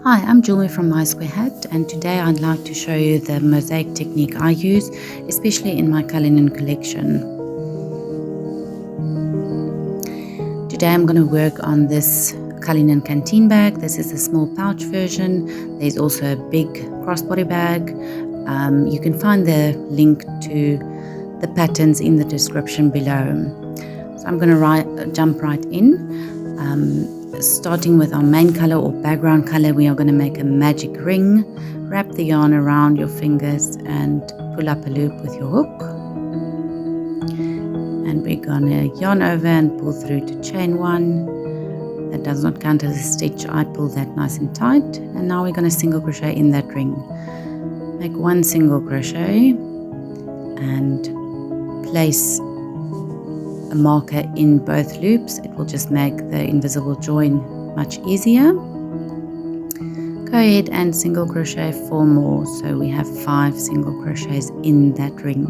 Hi, I'm Julme from My Square Hat, and today I'd like to show you the mosaic technique I use, especially in my Cullinan collection. Today I'm going to work on this Cullinan Canteen Bag. This is the small pouch version. There's also a big crossbody bag. You can find the link to the patterns in the description below. So I'm going to jump right in. Starting with our main color or background color, we are going to make a magic ring. Wrap the yarn around your fingers and pull up a loop with your hook. And we're going to yarn over and pull through to chain 1. That does not count as a stitch. I pull that nice and tight. And now we're going to single crochet in that ring. Make 1 single crochet and place a marker in both loops. It will just make the invisible join much easier. Go ahead and single crochet 4 more, so we have 5 single crochets in that ring.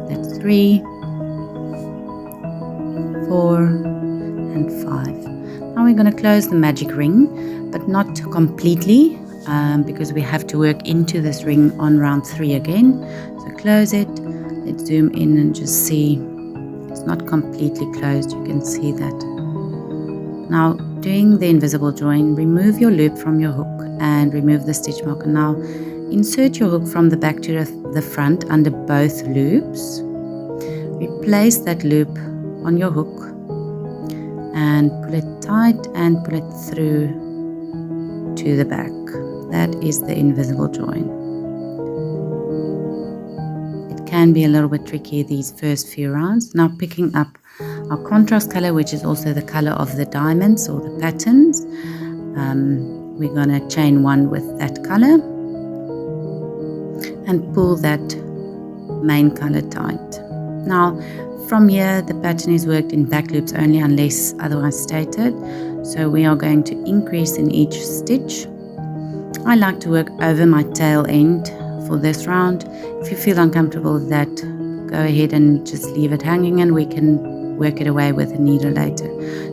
That's 3, 4 and 5. Now we're going to close the magic ring, but not completely, because we have to work into this ring on round 3 again. So close it. Let's zoom in and just see. It's not completely closed, you can see that. Now, doing the invisible join, remove your loop from your hook and remove the stitch marker. Now, insert your hook from the back to the front under both loops. Replace that loop on your hook and pull it tight and pull it through to the back. That is the invisible join. Can be a little bit tricky these first few rounds. Now picking up our contrast color, which is also the color of the diamonds or the patterns, we're going to chain 1 with that color and pull that main color tight. Now from here the pattern is worked in back loops only unless otherwise stated, so we are going to increase in each stitch. I like to work over my tail end for this round. If you feel uncomfortable with that, go ahead and just leave it hanging and we can work it away with a needle later.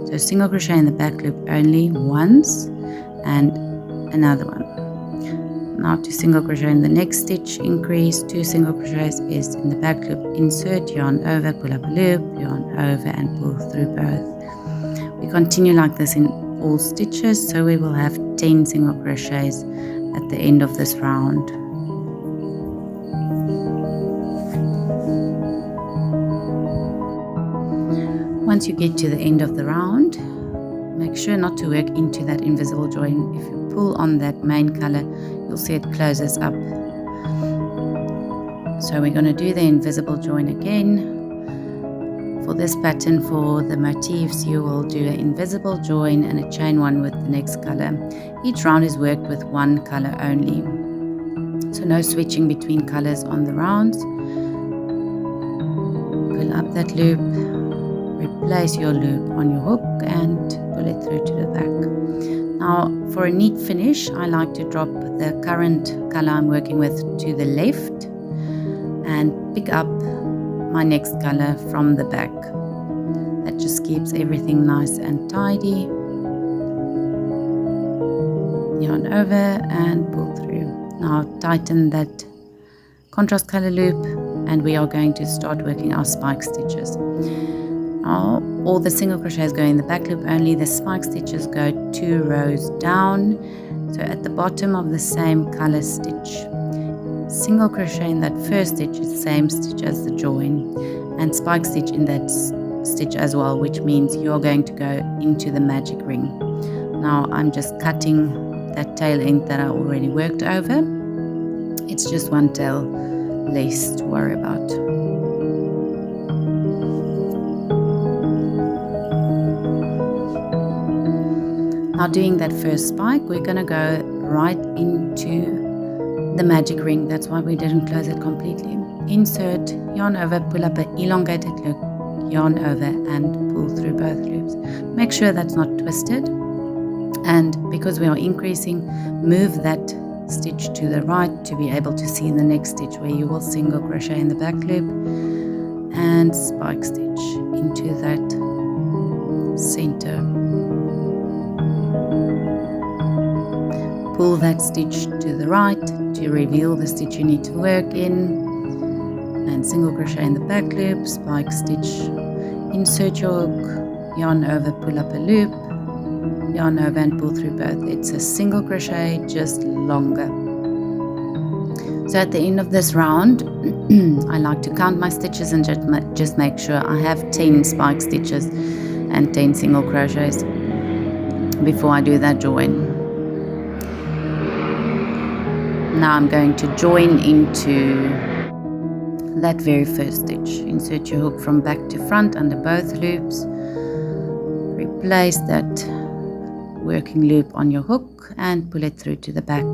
So single crochet in the back loop only once and another one. Now to single crochet in the next stitch, increase 2 single crochets is in the back loop, insert, yarn over, pull up a loop, yarn over and pull through both. We continue like this in all stitches, so we will have 10 single crochets at the end of this round. Once you get to the end of the round, make sure not to work into that invisible join. If you pull on that main color, you'll see it closes up. So we're going to do the invisible join again. For this pattern, for the motifs, you will do an invisible join and a chain 1 with the next color. Each round is worked with 1 color only. So no switching between colors on the rounds. Pull up that loop. Replace your loop on your hook and pull it through to the back. Now for a neat finish, I like to drop the current color I'm working with to the left and pick up my next color from the back. That just keeps everything nice and tidy. Yarn over and pull through. Now tighten that contrast color loop and we are going to start working our spike stitches. Now, all the single crochets go in the back loop only, the spike stitches go 2 rows down, so at the bottom of the same color stitch. Single crochet in that first stitch is the same stitch as the join, and spike stitch in that stitch as well, which means you're going to go into the magic ring. Now I'm just cutting that tail end that I already worked over. It's just 1 tail less to worry about. Now doing that first spike, we're going to go right into the magic ring. That's why we didn't close it completely. Insert, yarn over, pull up an elongated loop, yarn over and pull through both loops. Make sure that's not twisted. And because we are increasing, move that stitch to the right to be able to see the next stitch where you will single crochet in the back loop and spike stitch into that center. pull that stitch to the right to reveal the stitch you need to work in, and single crochet in the back loop, spike stitch, insert your hook, yarn over, pull up a loop, yarn over and pull through both. It's a single crochet, just longer. So at the end of this round, I like to count my stitches and just make sure I have 10 spike stitches and 10 single crochets before I do that join. Now I'm going to join into that very first stitch. Insert your hook from back to front under both loops. Replace that working loop on your hook and pull it through to the back.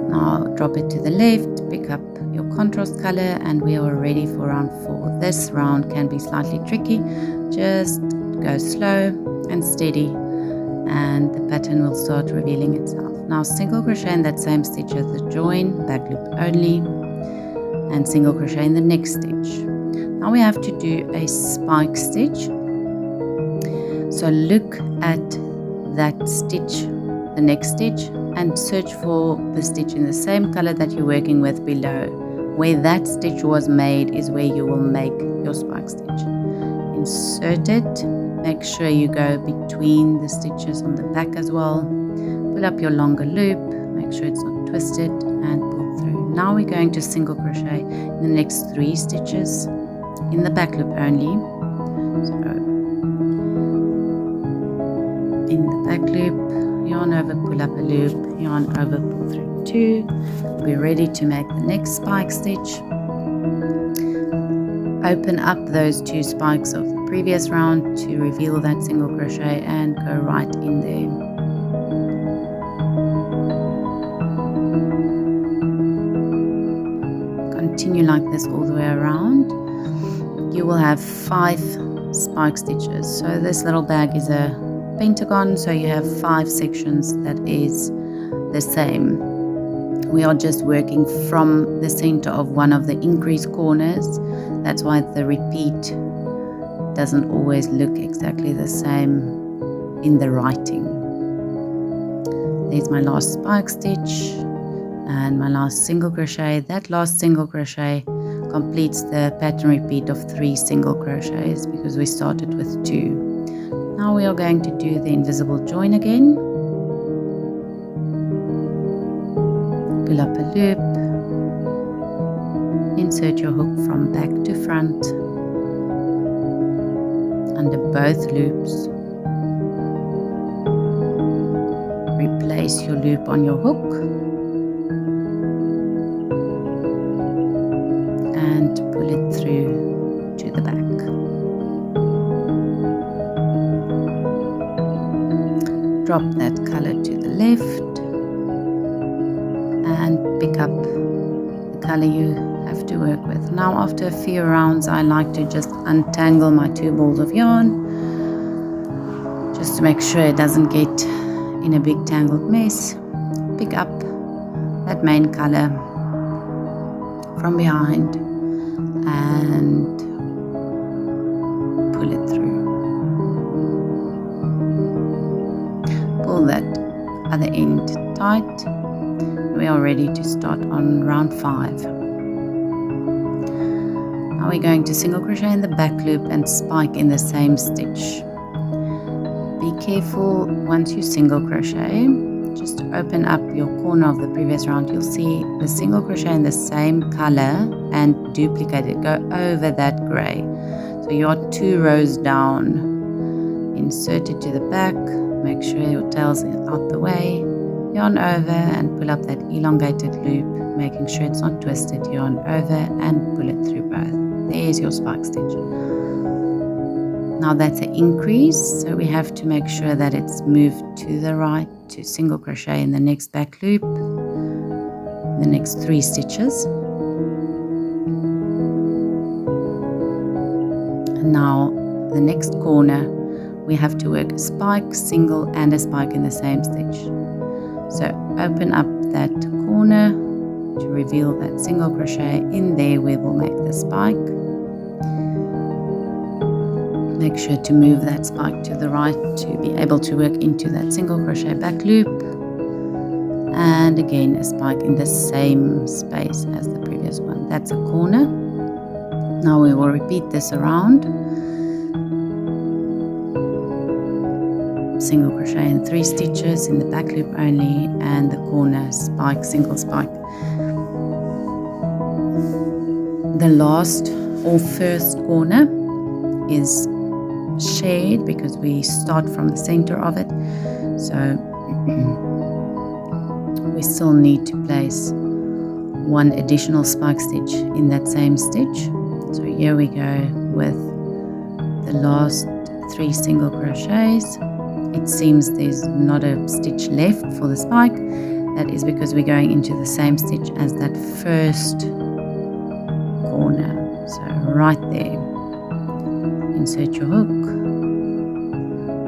Now drop it to the left, pick up your contrast color, and we are ready for round 4. This round can be slightly tricky. Just go slow and steady, and the pattern will start revealing itself. Now single crochet in that same stitch as the join, back loop only, and single crochet in the next stitch. Now we have to do a spike stitch. So look at that stitch, the next stitch, and search for the stitch in the same color that you're working with below. Where that stitch was made is where you will make your spike stitch. Insert it. Make sure you go between the stitches on the back as well. Pull up your longer loop, make sure it's not twisted, and pull through. Now we're going to single crochet in the next 3 stitches in the back loop only. So in the back loop, yarn over, pull up a loop, yarn over, pull through 2. We're ready to make the next spike stitch. Open up those 2 spikes of the previous round to reveal that single crochet and go right in there. Continue like this all the way around. You will have 5 spike stitches. So this little bag is a pentagon, so you have 5 sections that is the same. We are just working from the center of one of the increased corners. That's why the repeat doesn't always look exactly the same in the writing. There's my last spike stitch and my last single crochet. That last single crochet completes the pattern repeat of 3 single crochets because we started with 2. Now we are going to do the invisible join again. Pull up a loop, insert your hook from back to front under both loops. Replace your loop on your hook and pull it through to the back. Drop that color to the left and pick up the color you have to work with. Now after a few rounds, I like to just untangle my 2 balls of yarn just to make sure it doesn't get in a big tangled mess. Pick up that main color from behind and pull it through. Pull that other end tight. We are ready to start on round 5. Now we're going to single crochet in the back loop and spike in the same stitch. Be careful once you single crochet, just open up your corner of the previous round. You'll see the single crochet in the same color and duplicate it. Go over that gray. So you're 2 rows down. Insert it to the back. Make sure your tail's out the way. Yarn over and pull up that elongated loop, making sure it's not twisted. Yarn over and pull it through both. There's your spike stitch. Now that's an increase, so we have to make sure that it's moved to the right to single crochet in the next back loop, the next 3 stitches. And now the next corner, we have to work a spike, single, and a spike in the same stitch. So open up that corner to reveal that single crochet. In there we will make the spike. Make sure to move that spike to the right to be able to work into that single crochet back loop, and again a spike in the same space as the previous one. That's a corner. Now we will repeat this around. Single crochet in 3 stitches in the back loop only, and the corner spike, single spike. The last or first corner is shared because we start from the center of it, so we still need to place 1 additional spike stitch in that same stitch. So here we go with the last 3 single crochets. It seems there's not a stitch left for the spike. That is because we're going into the same stitch as that first corner. So right there, insert your hook,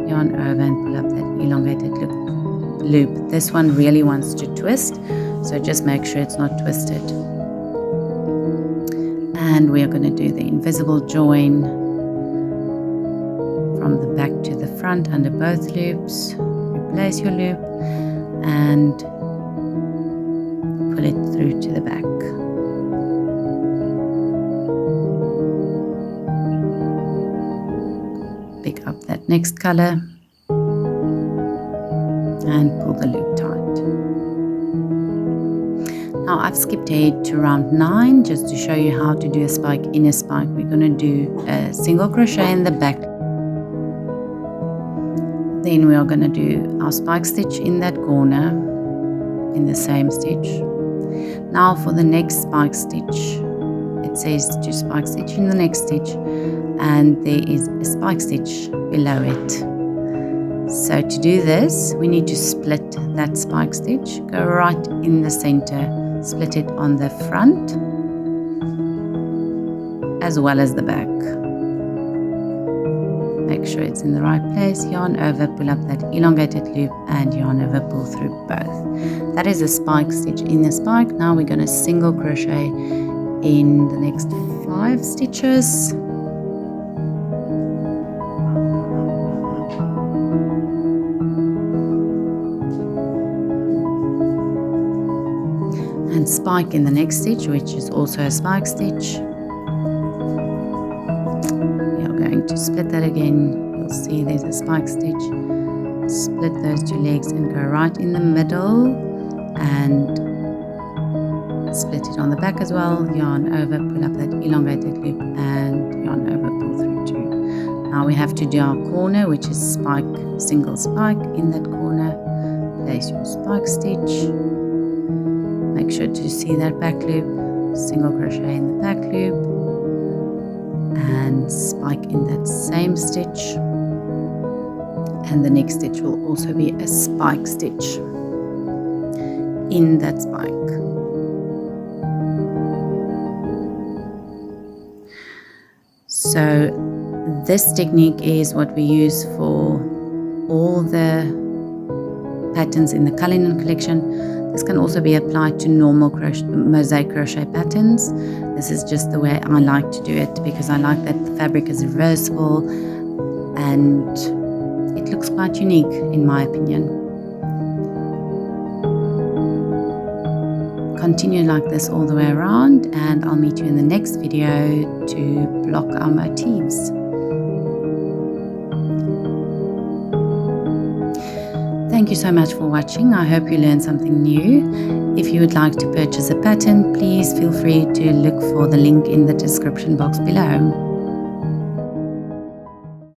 yarn over and pull up that elongated loop. This one really wants to twist, so just make sure it's not twisted. And we are going to do the invisible join from the back to the front under both loops. Replace your loop and pull it through to the back. Pick up that next color and pull the loop tight. Now I've skipped ahead to round 9 just to show you how to do a spike in a spike. We're going to do a single crochet in the back. Then we are going to do our spike stitch in that corner in the same stitch. Now for the next spike stitch, it says to spike stitch in the next stitch, and there is a spike stitch below it. So to do this, we need to split that spike stitch, go right in the center, split it on the front as well as the back. Make sure it's in the right place, yarn over, pull up that elongated loop and yarn over, pull through both. That is a spike stitch in the spike. Now we're going to single crochet in the next 5 stitches. And spike in the next stitch, which is also a spike stitch. We are going to split that again. You'll see there's a spike stitch. Split those 2 legs and go right in the middle and split it on the back as well. Yarn over, pull up that elongated loop and yarn over, pull through 2. Now we have to do our corner, which is spike, single spike in that corner. Place your spike stitch. Make sure to see that back loop, single crochet in the back loop and spike in that same stitch, and the next stitch will also be a spike stitch in that spike. So this technique is what we use for all the patterns in the Cullinan collection. This can also be applied to normal mosaic crochet patterns. This is just the way I like to do it because I like that the fabric is reversible and it looks quite unique in my opinion. Continue like this all the way around, and I'll meet you in the next video to block our motifs. Thank you so much for watching. I hope you learned something new. If you would like to purchase a pattern, please feel free to look for the link in the description box below.